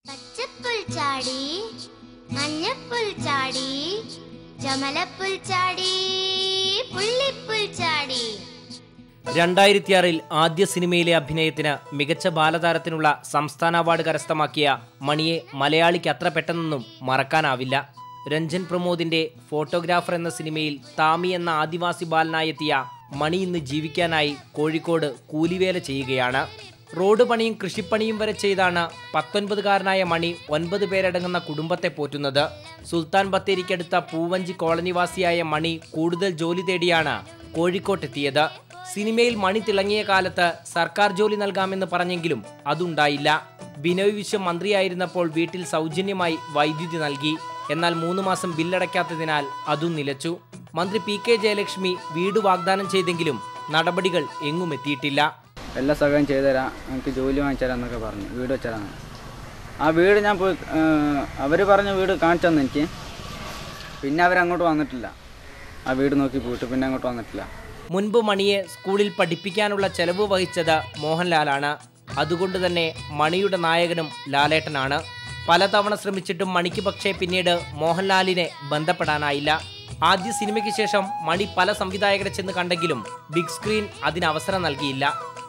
പച്ചപ്പുൽ ചാടി മഞ്ഞപ്പുൽ ചാടി ചമലപ്പുൽ ചാടി പുള്ളിപ്പുൽ ചാടി. 2006 ആദ്യ സിനിമയിലെ അഭിനയത്തിന് മികച്ച ബാലതാരത്തിനുള്ള സംസ്ഥാന അവാർഡ് കരസ്ഥമാക്കിയ മണിയെ മലയാളിക്ക് അത്ര പെട്ടെന്നൊന്നും മറക്കാനാവില്ല. രഞ്ജൻ പ്രമോദിന്റെ ഫോട്ടോഗ്രാഫർ എന്ന സിനിമയിൽ താമി എന്ന ആദിവാസി ബാലനായെത്തിയ മണി ഇന്ന് ജീവിക്കാനായി കോഴിക്കോട് കൂലിവേല ചെയ്യുകയാണ്. റോഡ് പണിയും കൃഷിപ്പണിയും വരെ ചെയ്താണ് 19കാരനായ മണി 9 പേരടങ്ങുന്ന കുടുംബത്തെ പോറ്റുന്നത്. സുൽത്താൻ ബത്തേരിക്കടുത്ത പൂവഞ്ചി കോളനിവാസിയായ മണി കൂടുതൽ ജോലി തേടിയാണ് കോഴിക്കോട്ടെത്തിയത്. സിനിമയിൽ മണി തിളങ്ങിയ കാലത്ത് സർക്കാർ ജോലി നൽകാമെന്ന് പറഞ്ഞെങ്കിലും അതുണ്ടായില്ല. ബിനോയ് വിശ്വം മന്ത്രിയായിരുന്നപ്പോൾ വീട്ടിൽ സൗജന്യമായി വൈദ്യുതി നൽകി. എന്നാൽ 3 മാസം ബില്ലടയ്ക്കാത്തതിനാൽ അതും നിലച്ചു. മന്ത്രി PK ജയലക്ഷ്മി വീട് വാഗ്ദാനം ചെയ്തെങ്കിലും നടപടികൾ എങ്ങും എത്തിയിട്ടില്ല. എല്ലാ സഹായം ചെയ്തുതരാം, എനിക്ക് ജോലി വാങ്ങിച്ചു തരാം എന്നൊക്കെ പറഞ്ഞു, വീട് വെച്ചതാണ്. ആ വീട് ഞാൻ പോയി അവർ പറഞ്ഞ വീട് കാണിച്ചു തന്നെ എനിക്ക്. പിന്നെ അവരങ്ങോട്ട് വന്നിട്ടില്ല. ആ വീട് നോക്കി പോയിട്ട് പിന്നെ അങ്ങോട്ട് വന്നിട്ടില്ല. മുൻപ് മണിയെ സ്കൂളിൽ പഠിപ്പിക്കാനുള്ള ചെലവ് വഹിച്ചത് മോഹൻലാലാണ്. അതുകൊണ്ട് തന്നെ മണിയുടെ നായകനും ലാലേട്ടനാണ്. പലതവണ ശ്രമിച്ചിട്ടും മണിക്ക് പക്ഷേ പിന്നീട് മോഹൻലാലിനെ ബന്ധപ്പെടാനായില്ല. ആദ്യ സിനിമയ്ക്ക് ശേഷം മണി പല സംവിധായകരെ ചെന്ന് കണ്ടെങ്കിലും ബിഗ് സ്ക്രീൻ അതിന് അവസരം നൽകിയില്ല.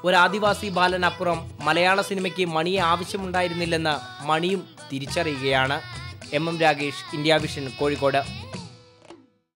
ഒരു ആദിവാസി ബാലനപ്പുറം മലയാള സിനിമയ്ക്ക് മണിയെ ആവശ്യമുണ്ടായിരുന്നില്ലെന്ന് മണിയും തിരിച്ചറിയുകയാണ്. MM Ragesh, India vision, Kozhikode.